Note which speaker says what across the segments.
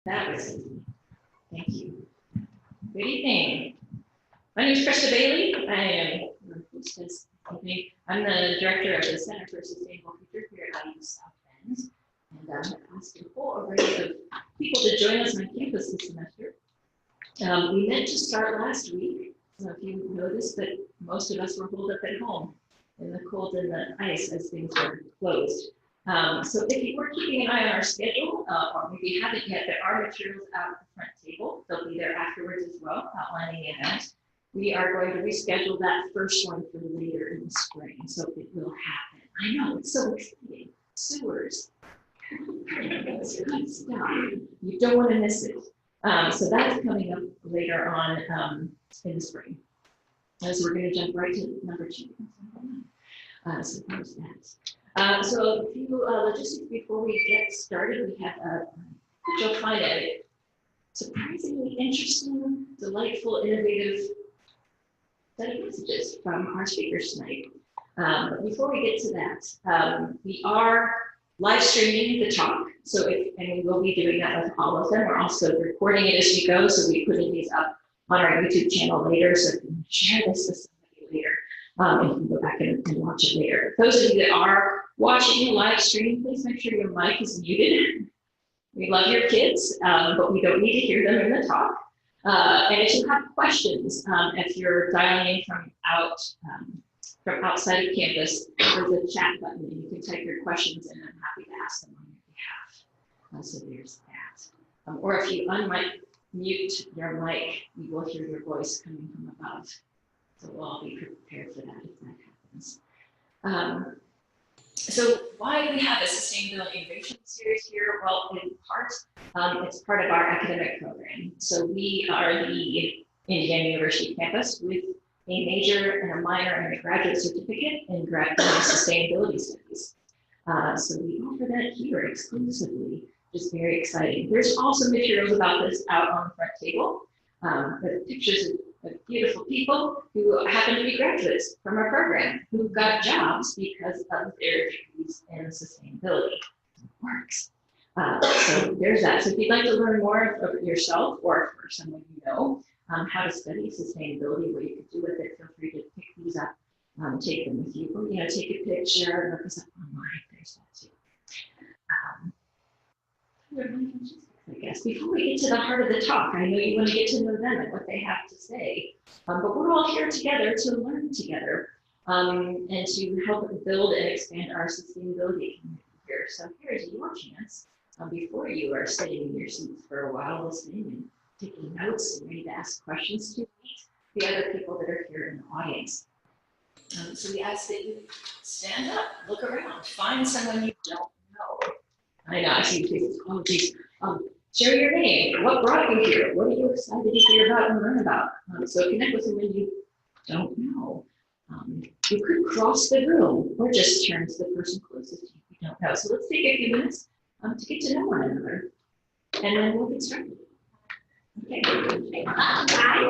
Speaker 1: That was easy. Thank you. Good evening. My name is Krista Bailey. I am your hostess. I'm the director of the Center for Sustainable Future here at IU South Bend. And I'm asked a whole array of people to join us on campus this semester. We meant to start last week. I don't know if you noticed, but most of us were holed up at home in the cold and the ice as things were closed. So if you were keeping an eye on our schedule, or maybe you haven't yet, there are materials out at the front table. They'll be there afterwards as well, outlining the event. We are going to reschedule that first one for later in the spring, so it will happen. I know, it's so exciting. Sewers. It's good stuff. You don't want to miss it. So that's coming up later on in the spring. So we're going to jump right to number 2. So there's that. So a few logistics before we get started. We have you'll find a surprisingly interesting, delightful, innovative set of messages from our speakers tonight. But before we get to that, we are live streaming the talk. So and we will be doing that with all of them. We're also recording it as we go. So we're putting these up on our YouTube channel later. So if you can share this with somebody later, and you can go back and watch it later. Those of you that are watching the live stream, please make sure your mic is muted. We love your kids, but we don't need to hear them in the talk. And if you have questions, if you're dialing in from outside of campus, there's a chat button and you can type your questions in. I'm happy to ask them on your behalf. So there's that. Or if you unmute your mic, you will hear your voice coming from above. So we'll all be prepared for that if that happens. So why do we have a sustainability innovation series here? Well, in part, it's part of our academic program. So we are the Indiana University campus with a major and a minor and a graduate certificate in sustainability studies. So we offer that here exclusively, which is very exciting. There's also materials about this out on the front table. The pictures of beautiful people who happen to be graduates from our program who got jobs because of their degrees in sustainability. It works. So there's that. So if you'd like to learn more of yourself or for someone you know how to study sustainability, what you could do with it, feel free to pick these up, take them with you, or take a picture and look us up online. There's that too. I guess before we get to the heart of the talk, I know you want to get to know them and what they have to say, but we're all here together to learn together and to help build and expand our sustainability community here. So here's your chance before you are sitting in your seats for a while listening and taking notes and ready to ask questions to meet the other people that are here in the audience. So we ask that you stand up, look around, find someone you don't know. I know, I see faces. Oh, geez. Share your name. What brought you here? What are you excited to hear about and learn about? So connect with someone you don't know. You could cross the room or just turn to the person closest to you if you don't know. So let's take a few minutes to get to know one another, and then we'll get started. Okay. Hi.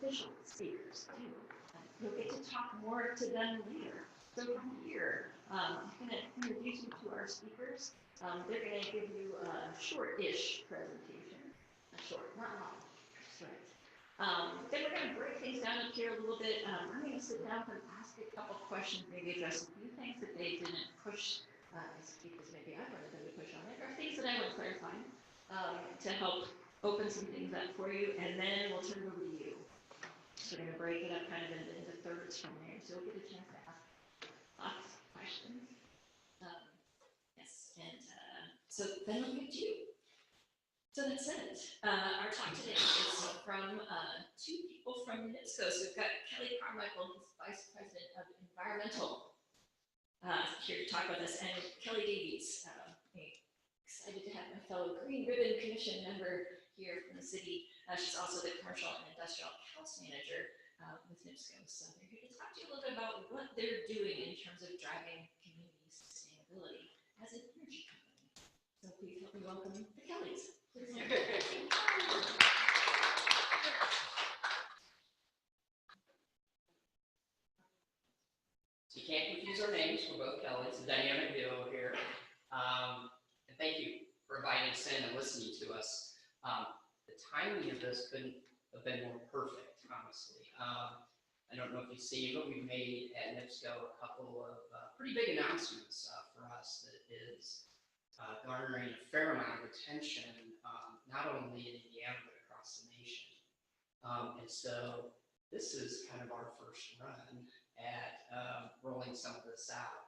Speaker 1: Official speakers too. You'll get to talk more to them later. So from here, I'm going to introduce you to our speakers. They're going to give you a short-ish presentation. Short, not long. Right. Then we're going to break things down up here a little bit. I'm going to sit down and ask a couple questions, maybe address a few things that they didn't push as speakers. Maybe I wanted them to push on it, or things that I would clarify to help open some things up for you, and then we'll turn it over to you. So we're going to break it up kind of into thirds from there, so you'll get a chance to ask lots of questions. Yes, and so then we'll get to you. So that's it. Our talk today is from two people from NIPSCO. So we've got Kelly Carmichael, who's Vice President of Environmental, here to talk with us, and Kelly Davies. Excited to have my fellow Green Ribbon Commission member here from the city. She's also the Commercial and Industrial House Manager with NIPSCO. So they're here to talk to you a little bit about what they're doing in terms of driving community sustainability as an energy company. So please help me welcome the Kellys.
Speaker 2: So you can't confuse our names, we're both Kelly. It's a dynamic duo here. And thank you for inviting us in and listening to us. The timing of this couldn't have been more perfect, honestly. I don't know if you've seen, but we've made at NIPSCO a couple of pretty big announcements for us that is garnering a fair amount of attention, not only in Indiana, but across the nation. And so this is kind of our first run at rolling some of this out.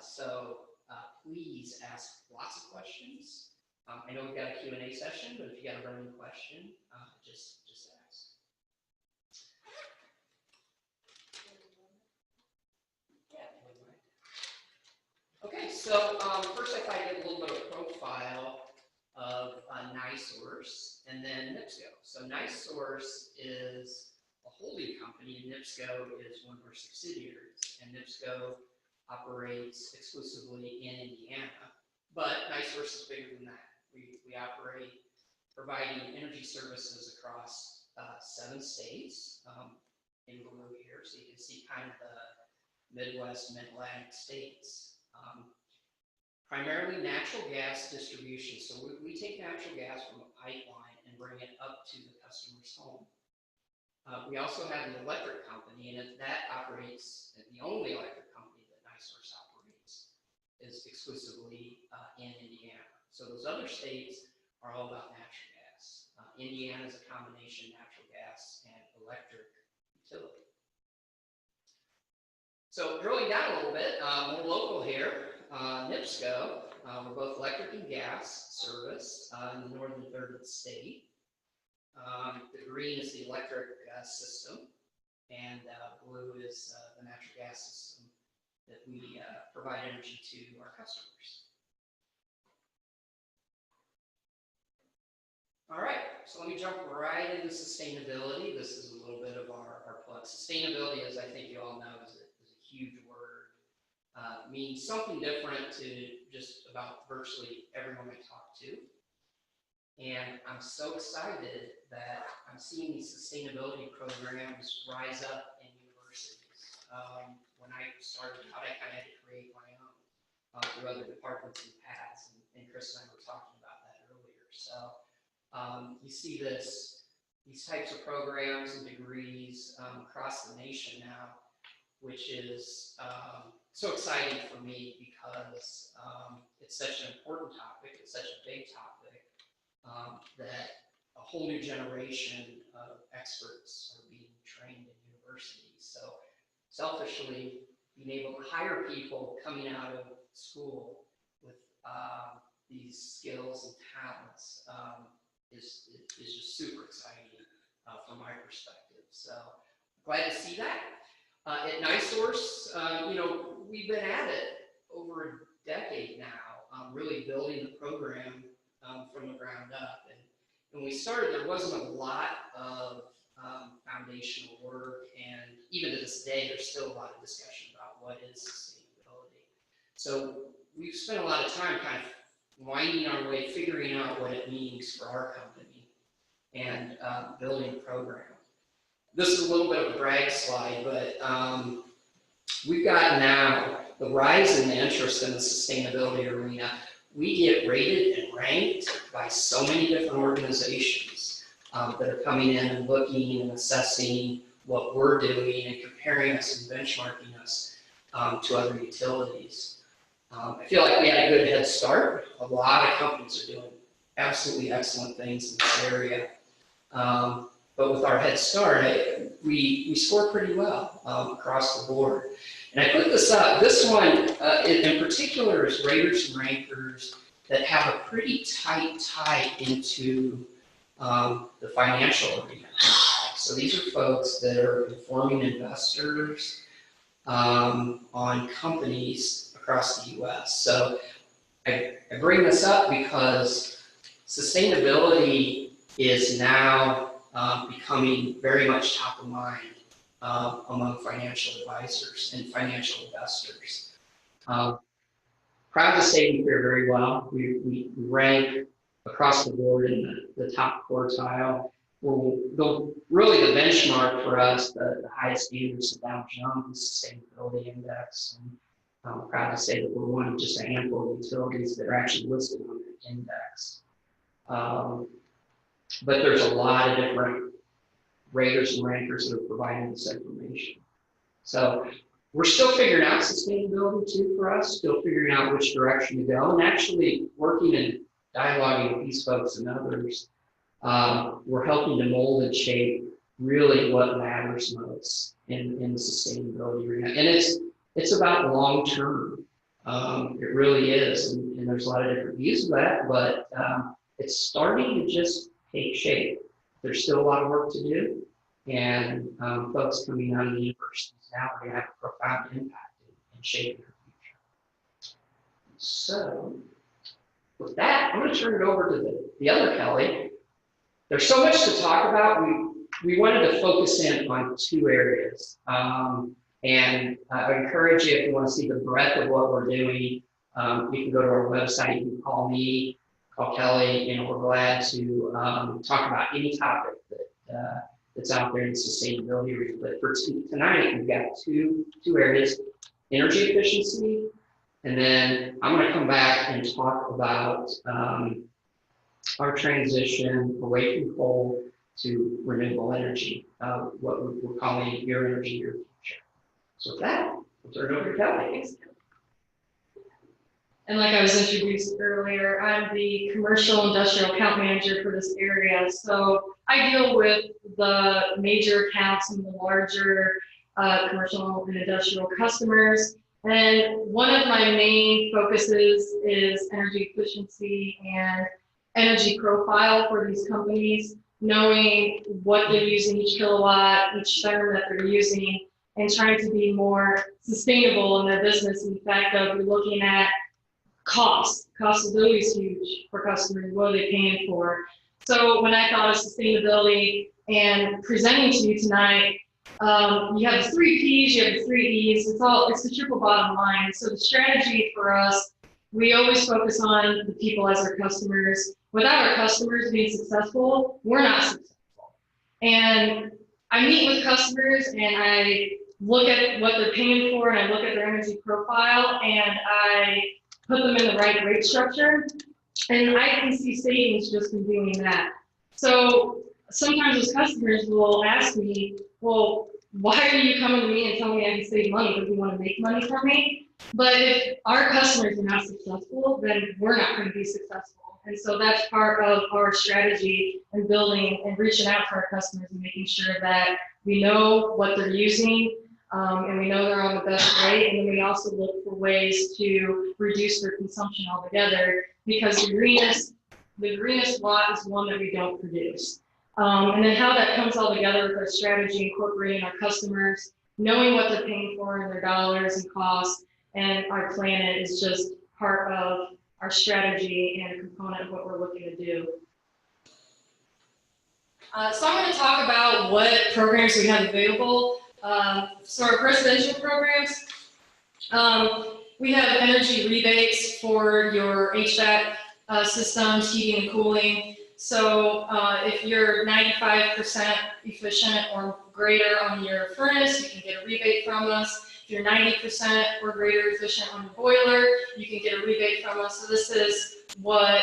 Speaker 2: So please ask lots of questions. I know we've got a Q&A session, but if you got a burning question, just ask. Okay, so first I thought I'd give a little bit of profile of NiSource and then NIPSCO. So NiSource is a holding company, and NIPSCO is one of our subsidiaries. And NIPSCO operates exclusively in Indiana, but NiSource is bigger than that. We operate providing energy services across 7 states in blue here, so you can see kind of the Midwest, Mid-Atlantic states. Primarily natural gas distribution. So we take natural gas from a pipeline and bring it up to the customer's home. We also have the electric company, and that operates, the only electric company that NiSource operates is exclusively in Indiana. So those other states are all about natural gas. Indiana is a combination natural gas and electric utility. So drilling down a little bit, more local here, NIPSCO, we're both electric and gas service in the northern third of the state. The green is the electric system, and blue is the natural gas system that we provide energy to our customers. All right, so let me jump right into sustainability. This is a little bit of our plug. Sustainability, as I think you all know, is a huge word. Means something different to just about virtually everyone I talk to. And I'm so excited that I'm seeing these sustainability programs rise up in universities. When I started out, I kind of had to create my own through other departments and paths, and Chris and I were talking about that earlier. So you see these types of programs and degrees across the nation now, which is so exciting for me because it's such an important topic, it's such a big topic, that a whole new generation of experts are being trained in universities. So selfishly, being able to hire people coming out of school with these skills and talents is just super exciting from my perspective. So glad to see that. At NiSource, we've been at it over a decade now, really building the program from the ground up. And when we started, there wasn't a lot of foundational work, and even to this day, there's still a lot of discussion about what is sustainability. So we've spent a lot of time kind of winding our way, figuring out what it means for our company, and building a program. This is a little bit of a brag slide, but we've got now the rise in the interest in the sustainability arena. We get rated and ranked by so many different organizations that are coming in and looking and assessing what we're doing and comparing us and benchmarking us to other utilities. I feel like we had a good head start. A lot of companies are doing absolutely excellent things in this area. But with our head start, we score pretty well across the board. And I put this up. This one in particular is raters and rankers that have a pretty tight tie into the financial arena. So these are folks that are informing investors on companies across the US. So I bring this up because sustainability is now becoming very much top of mind among financial advisors and financial investors. Proud to say we fare very well. We rank across the board in the top quartile. Really the benchmark for us, the highest standards of Dow Jones Sustainability Index. And I'm proud to say that we're one of just a handful of utilities that are actually listed on the index. But there's a lot of different raters and rankers that are providing this information. So we're still figuring out sustainability too for us, still figuring out which direction to go, and actually working and dialoguing with these folks and others. We're helping to mold and shape really what matters most in the sustainability arena. And it's about long term. It really is. And there's a lot of different views of that, but it's starting to just take shape. There's still a lot of work to do. And folks coming out of the universities now are going to have a profound impact in shaping our future. So with that, I'm going to turn it over to the other Kelly. There's so much to talk about. We wanted to focus in on two areas. And I encourage you, if you want to see the breadth of what we're doing, you can go to our website, you can call me, call Kelly, and we're glad to talk about any topic that's out there in sustainability arena. But for tonight, we've got two areas: energy efficiency, and then I'm going to come back and talk about our transition away from coal to renewable energy, what we're calling your energy, your future. So with that, I'll turn it over to Kelly.
Speaker 3: And like I was introduced earlier, I'm the commercial industrial account manager for this area. So I deal with the major accounts and the larger commercial and industrial customers. And one of my main focuses is energy efficiency and energy profile for these companies, knowing what they're using each kilowatt, each therm that they're using, and trying to be more sustainable in their business. In fact, we're looking at cost. Cost is always huge for customers. What are they paying for? So when I thought of sustainability and presenting to you tonight, you have the 3 Ps, you have the 3 E's. It's the triple bottom line. So the strategy for us, we always focus on the people as our customers. Without our customers being successful, we're not successful. And I meet with customers and I look at what they're paying for and I look at their energy profile and I put them in the right rate structure, and I can see savings just in doing that. So sometimes those customers will ask me, well, why are you coming to me and telling me I can save money? Because you want to make money from me? But if our customers are not successful, then we're not going to be successful. And so that's part of our strategy in building and reaching out to our customers and making sure that we know what they're using, and we know they're on the best rate, and then we also look for ways to reduce their consumption altogether, because the greenest watt is one that we don't produce. And then how that comes all together with our strategy, incorporating our customers, knowing what they're paying for in their dollars and costs, and our planet is just part of our strategy and a component of what we're looking to do. So I'm going to talk about what programs we have available. So our residential programs, we have energy rebates for your HVAC systems, heating and cooling. So if you're 95% efficient or greater on your furnace, you can get a rebate from us. If you're 90% or greater efficient on your boiler, you can get a rebate from us. So this is what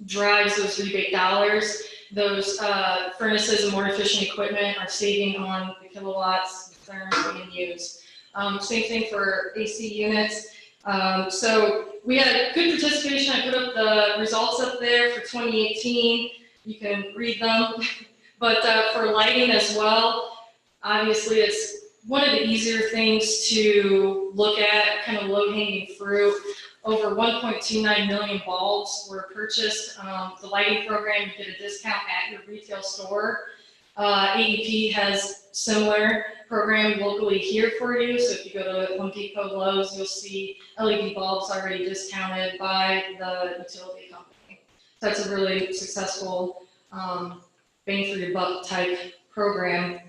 Speaker 3: drives those rebate dollars. Those furnaces and more efficient equipment are saving on the kilowatts, the therms being used. Same thing for AC units. So we had good participation. I put up the results up there for 2018. You can read them. But for lighting as well, obviously it's one of the easier things to look at, kind of low-hanging fruit. Over 1.29 million bulbs were purchased. The lighting program, you get a discount at your retail store. AEP has similar program locally here for you. So if you go to Home Depot, Lowe's, you'll see LED bulbs already discounted by the utility company. So that's a really successful bang for your buck type program.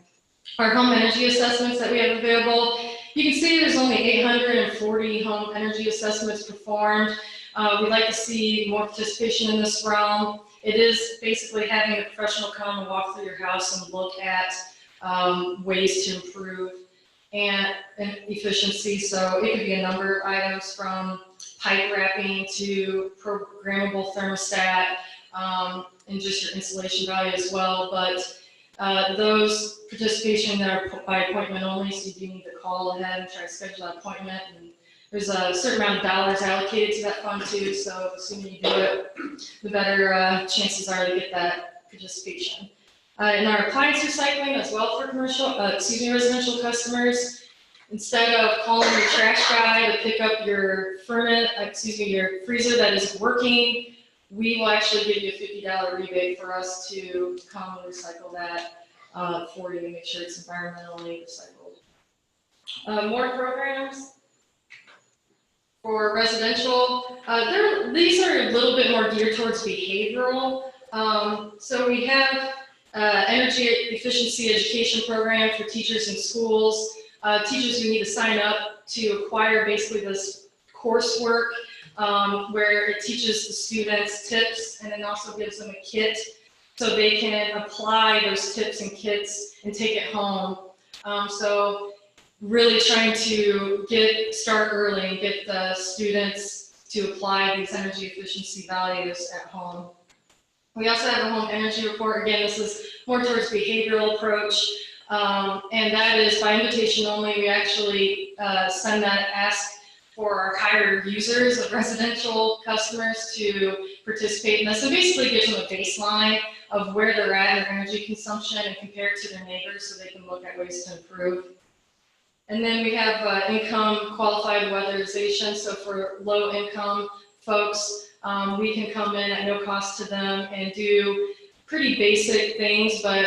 Speaker 3: Our home energy assessments that we have available, you can see there's only 840 home energy assessments performed. We'd like to see more participation in this realm. It is basically having a professional come and walk through your house and look at ways to improve and efficiency. So it could be a number of items from pipe wrapping to programmable thermostat and just your insulation value as well. But those participation that are by appointment only, so you do need to call ahead and try to schedule an appointment. And there's a certain amount of dollars allocated to that fund too, so the sooner you do it, the better chances are to get that participation. In our appliance recycling as well for residential customers, instead of calling your trash guy to pick up your your freezer that is working, we will actually give you a $50 rebate for us to come and recycle that for you and make sure it's environmentally recycled. More programs for residential. These are a little bit more geared towards behavioral. So we have energy efficiency education program for teachers in schools. Teachers who need to sign up to acquire basically this coursework where it teaches the students tips and then also gives them a kit so they can apply those tips and kits and take it home. So really trying to start early and get the students to apply these energy efficiency values at home. We also have a home energy report. Again, this is more towards behavioral approach, and that is by invitation only. We actually send that ask for our higher users of residential customers to participate in this. So basically gives them a baseline of where they're at in their energy consumption and compare it to their neighbors so they can look at ways to improve. And then we have income qualified weatherization. So for low income folks, we can come in at no cost to them and do pretty basic things, but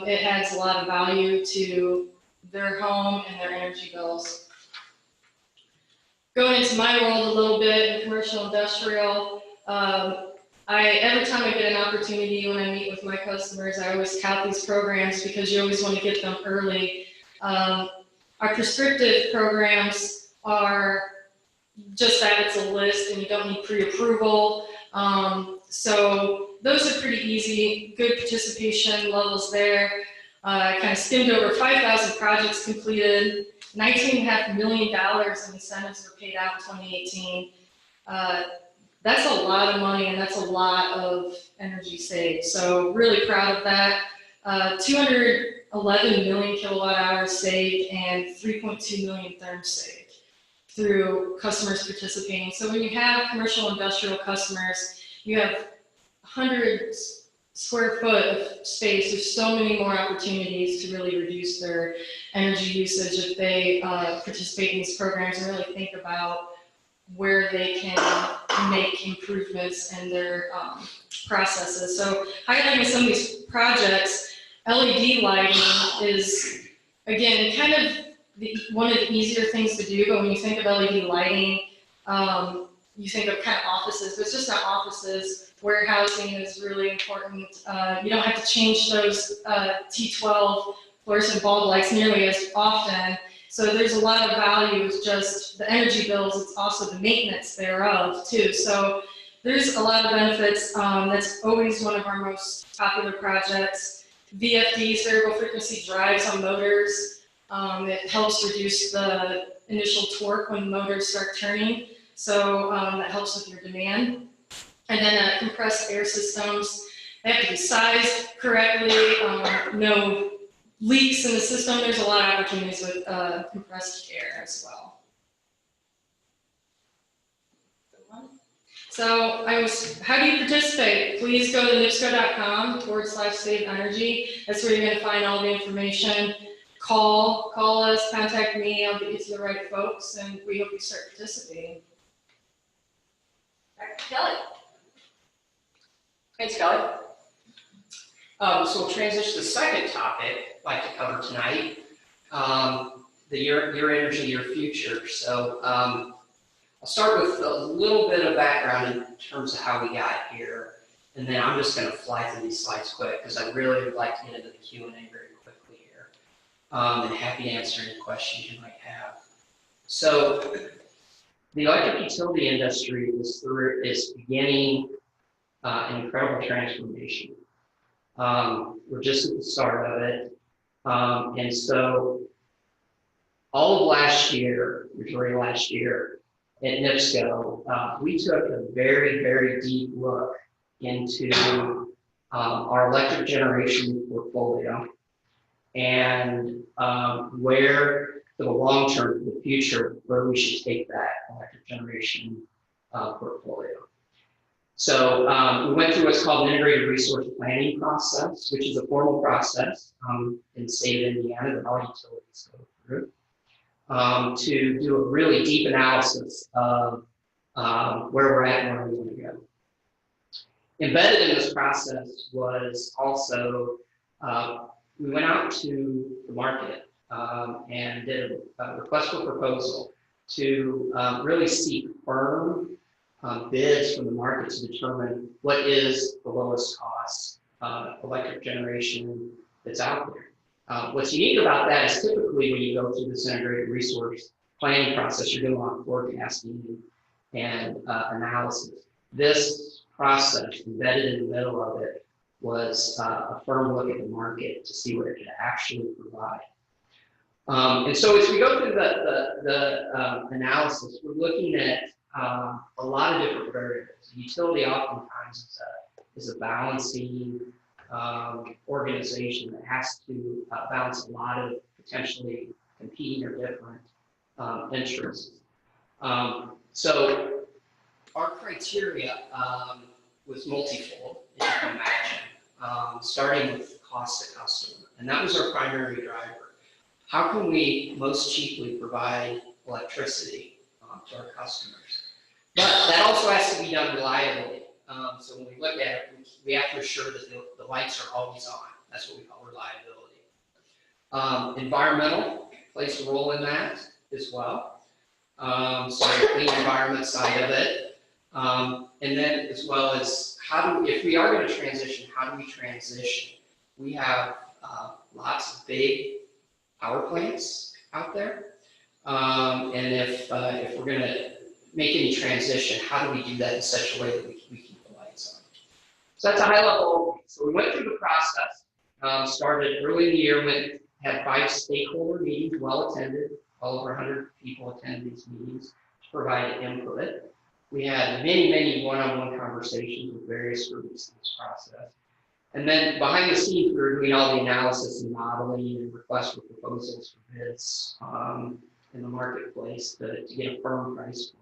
Speaker 3: it adds a lot of value to their home and their energy bills. Going into my world a little bit in commercial industrial, every time I get an opportunity when I meet with my customers, I always tout these programs because you always want to get them early. Our prescriptive programs are just that, it's a list and you don't need pre-approval. So those are pretty easy, good participation levels there. I kind of skimmed over 5,000 projects completed, $19.5 million in incentives were paid out in 2018. That's a lot of money and that's a lot of energy saved. So really proud of that. 211 million kilowatt hours saved and 3.2 million therms saved through customers participating. So when you have commercial industrial customers, you have 100 square foot of space. There's so many more opportunities to really reduce their energy usage if they participate in these programs and really think about where they can make improvements in their processes. So highlighting some of these projects, LED lighting is, again, kind of one of the easier things to do, but when you think of LED lighting, you think of kind of offices, but it's just not offices. Warehousing is really important. You don't have to change those T12 fluorescent bulb lights nearly as often. So there's a lot of value with just the energy bills. It's also the maintenance thereof too. So there's a lot of benefits. That's always one of our most popular projects. VFDs, variable frequency drives on motors. It helps reduce the initial torque when motors start turning. So that helps with your demand. And then compressed air systems, they have to be sized correctly, no leaks in the system. There's a lot of opportunities with compressed air as well. So how do you participate? Please go to nipsco.com/save energy. That's where you're going to find all the information. Call us, contact me. I'll get you to the right folks, and we hope you start participating.
Speaker 4: Back to Kelly. Thanks, Kelly.
Speaker 2: So we'll transition to the second topic I'd like to cover tonight, your energy, your future. So I'll start with a little bit of background in terms of how we got here, and then I'm just going to fly through these slides quick because I really would like to get into the Q&A very quickly here, and happy to answer any questions you might have. So the electric utility industry is beginning an incredible transformation. We're just at the start of it. And so all of last year, majority of last year at NIPSCO, we took a very, very deep look into our electric generation portfolio and where for the long term, for the future, where we should take that electric generation portfolio. So we went through what's called an integrated resource planning process, which is a formal process in the state of Indiana that all utilities go through to do a really deep analysis of where we're at and where we want to go. Embedded in this process was also, we went out to the market and did a request for proposal to really seek firm bids from the market to determine what is the lowest cost electric generation that's out there. What's unique about that is typically when you go through this integrated resource planning process, you're doing a lot of forecasting and analysis. This process, embedded in the middle of it, was a firm look at the market to see what it could actually provide. And so as we go through the analysis, we're looking at a lot of different variables. Utility oftentimes is a balancing organization that has to balance a lot of potentially competing or different interests. So our criteria was multifold, as you can imagine, starting with cost to customer. And that was our primary driver. How can we most cheaply provide electricity to our customers? But that also has to be done reliably. So when we look at it, we have to assure that the lights are always on. That's what we call reliability. Environmental plays a role in that as well. So the clean environment side of it. And then as well as if we are going to transition, how do we transition? We have lots of big power plants out there. And if we're going to make any transition, how do we do that in such a way that we keep the lights on? So that's a high level. So we went through the process, started early in the year, had 5 stakeholder meetings, well attended, all over 100 people attended these meetings to provide input. We had many, many one-on-one conversations with various groups in this process. And then behind the scenes, we were doing all the analysis and modeling and requests for proposals for bids in the marketplace to get a firm price point.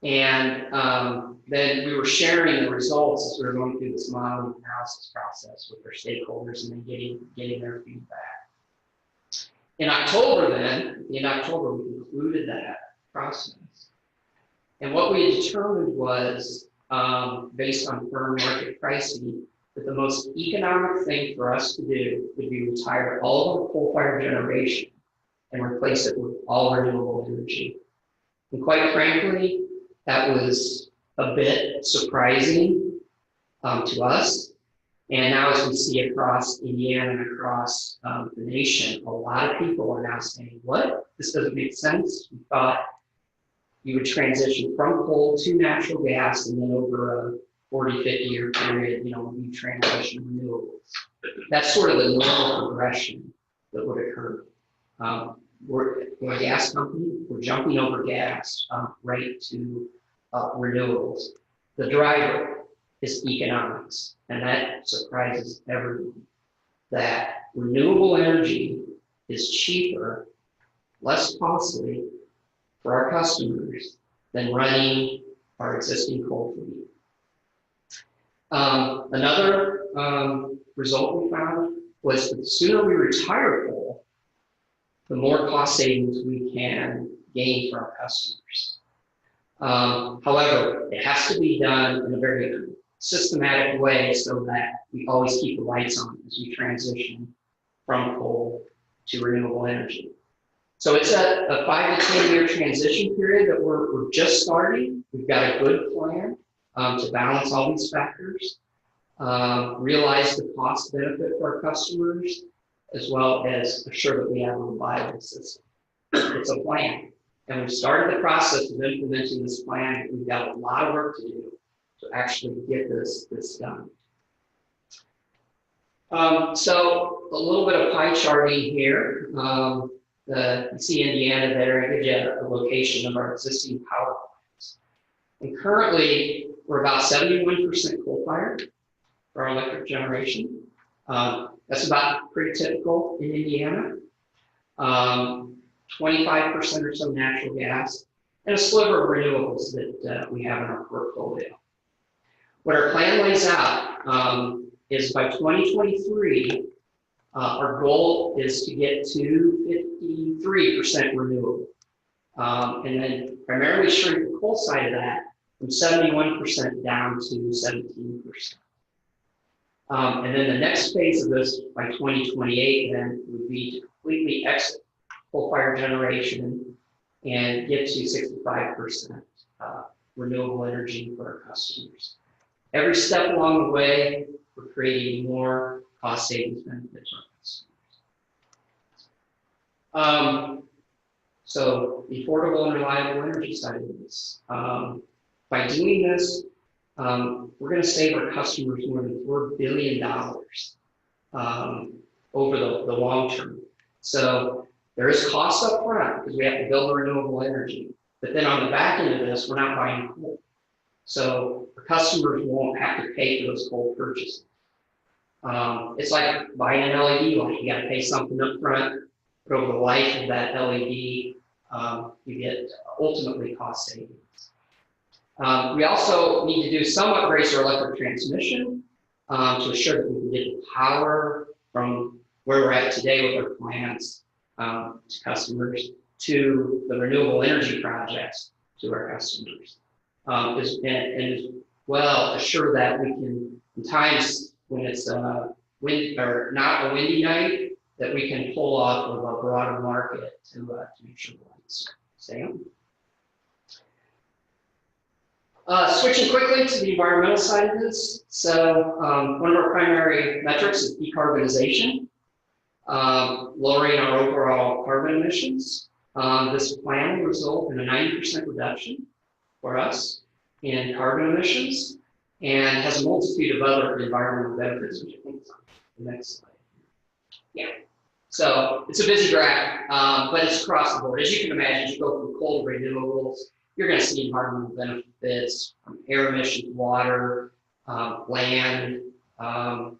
Speaker 2: And then we were sharing the results as we were going through this modeling analysis process with our stakeholders and then getting their feedback. In October we concluded that process. And what we had determined was, based on firm market pricing, that the most economic thing for us to do would be retire all of our coal-fired generation and replace it with all renewable energy. And quite frankly, that was a bit surprising to us. And now as we see across Indiana and across the nation, a lot of people are now saying, what? This doesn't make sense. We thought you would transition from coal to natural gas and then over a 40, 50-year period, we transition to renewables. That's sort of the normal progression that would occur. We're a gas company. We're jumping over gas right to renewables. The driver is economics, and that surprises everyone. That renewable energy is cheaper, less costly for our customers than running our existing coal fleet. Another result we found was that the sooner we retire coal, the more cost savings we can gain for our customers. However, it has to be done in a very systematic way so that we always keep the lights on as we transition from coal to renewable energy. So it's a 5 to 10 year transition period that we're just starting. We've got a good plan to balance all these factors, realize the cost benefit for our customers, as well as assure that we have a reliable system. It's a plan. And we've started the process of implementing this plan. We've got a lot of work to do to actually get this done. So a little bit of pie charting here. You see Indiana there, I give you a location of our existing power plants. And currently, we're about 71% coal-fired for our electric generation. That's about pretty typical in Indiana. 25% or so natural gas, and a sliver of renewables that we have in our portfolio. What our plan lays out is by 2023, our goal is to get to 53% renewable. And then primarily shrink the coal side of that from 71% down to 17%. And then the next phase of this by 2028 then would be to completely exit coal-fired generation and get to 65% renewable energy for our customers. Every step along the way, we're creating more cost savings benefits for our customers. So the affordable and reliable energy side of this. By doing this, we're going to save our customers more than $4 billion over the long term. So there is cost up front because we have to build the renewable energy. But then on the back end of this, we're not buying coal. So our customers won't have to pay for those coal purchases. It's like buying an LED light. You got to pay something up front, but over the life of that LED, you get ultimately cost savings. We also need to do some upgrades to our electric transmission to assure that we can get the power from where we're at today with our plants to customers to the renewable energy projects to our customers. And as well assure that we can, in times when it's wind or not a windy night, that we can pull off of a broader market to make sure the lights stay on. Switching quickly to the environmental side of this. So one of our primary metrics is decarbonization, lowering our overall carbon emissions. This plan will result in a 90% reduction for us in carbon emissions and has a multitude of other environmental benefits, which I think is on the next slide. Yeah. So it's a busy graph, but it's across the board. As you can imagine, as you go from coal to renewables, you're going to see environmental benefits from air emissions, water, land, and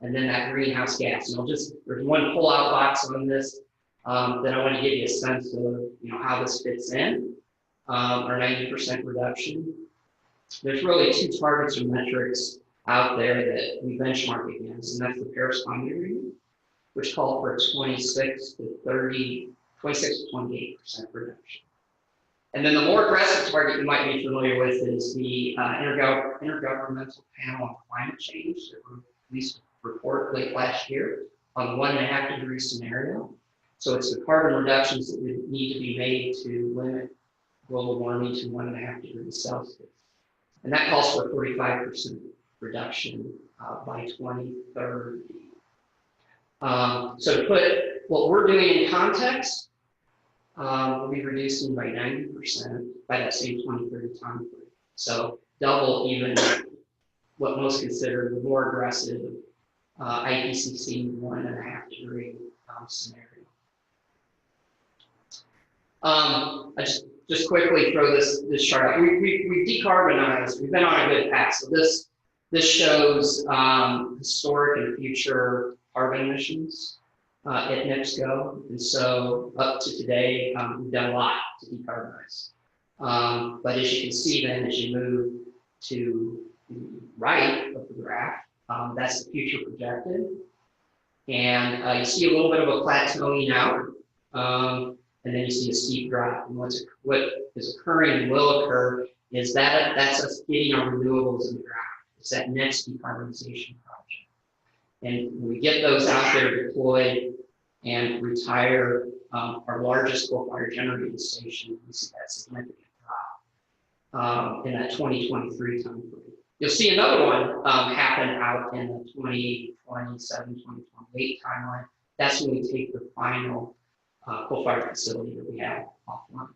Speaker 2: then that greenhouse gas. And there's one pull-out box on this that I want to give you a sense of, how this fits in, our 90% reduction. There's really two targets or metrics out there that we benchmark against, and that's the Paris Climate Agreement, which called for a 26 to 28% reduction. And then the more aggressive target you might be familiar with is the Intergovernmental Panel on Climate Change that released a report late last year on the 1.5 degree scenario. So it's the carbon reductions that would need to be made to limit global warming to 1.5 degrees Celsius. And that calls for a 45% reduction by 2030. So to put what we're doing in context, we'll be reducing by 90% by that same 2030 time frame. So double even what most consider the more aggressive IPCC 1.5 degree scenario. I just quickly throw this chart out. We've decarbonized. We've been on a good path. So this shows historic and future carbon emissions at NIPSCO. And so up to today, we've done a lot to decarbonize. But as you can see then, as you move to the right of the graph, that's the future projected. And you see a little bit of a plateauing out. And then you see a steep drop. And what is occurring and will occur is that's us getting our renewables in the ground. is that next decarbonization project. And when we get those out there deployed and retire our largest coal-fired generating station, we see that significant drop in that 2023 time frame. You'll see another one happen out in the 2027, 2028 timeline. That's when we take the final coal-fired facility that we have offline.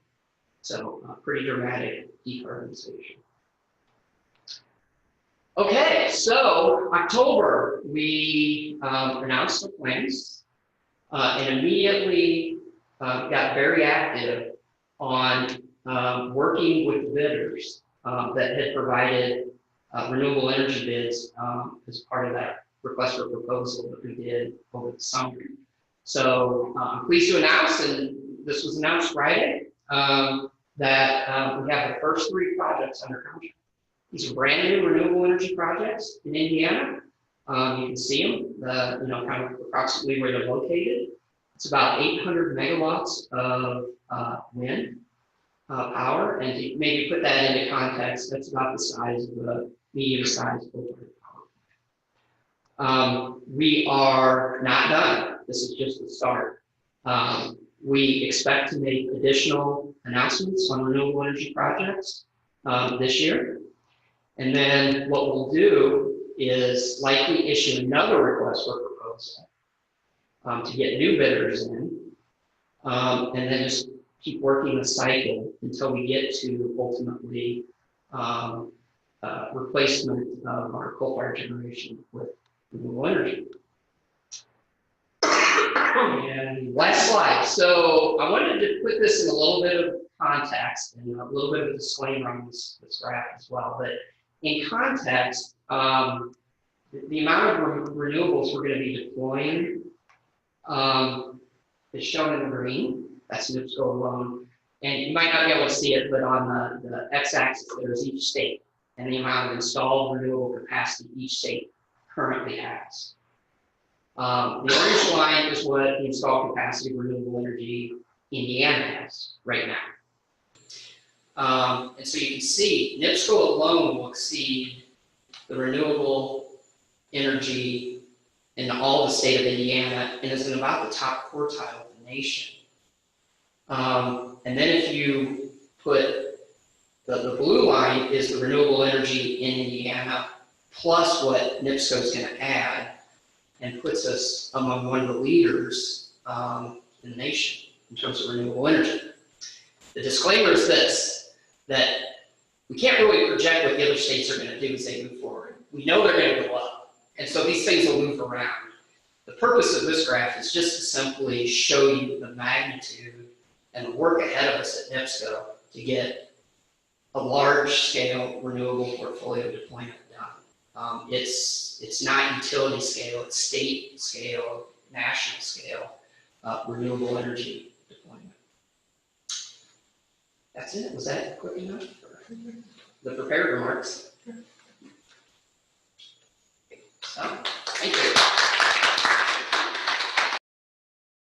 Speaker 2: So pretty dramatic decarbonization. Okay, so October, we announced the plans and immediately got very active on working with bidders that had provided renewable energy bids as part of that request for proposal that we did over the summer. So I'm pleased to announce, and this was announced Friday, that we have the first 3 projects under contract. These are brand new renewable energy projects in Indiana. You can see them, kind of approximately where they're located. It's about 800 megawatts of wind power, and to maybe put that into context, that's about the size of a medium-sized coal-fired power plant. We are not done. This is just the start. We expect to make additional announcements on renewable energy projects this year. And then what we'll do is likely issue another request for proposal to get new bidders in, and then just keep working the cycle until we get to ultimately replacement of our coal-fired generation with renewable energy. And last slide. So I wanted to put this in a little bit of context and a little bit of a disclaimer on this graph as well. But in context, the amount of renewables we're going to be deploying is shown in the green. That's NIPSCO alone. And you might not be able to see it, but on the x-axis there's each state and the amount of installed renewable capacity each state currently has. The orange line is what the installed capacity of renewable energy Indiana has right now. And so you can see NIPSCO alone will exceed the renewable energy in all the state of Indiana and is in about the top quartile of the nation. And then if you put the blue line is the renewable energy in Indiana plus what NIPSCO is going to add, and puts us among one of the leaders in the nation in terms of renewable energy. The disclaimer is this, that we can't really project what the other states are going to do as they move forward. We know they're going to go up, and so these things will move around. The purpose of this graph is just to simply show you the magnitude and the work ahead of us at NIPSCO to get a large-scale renewable portfolio deployment done. It's not utility scale, it's state scale, national scale renewable energy deployment. That's it. Was that quick enough? The prepared remarks. So.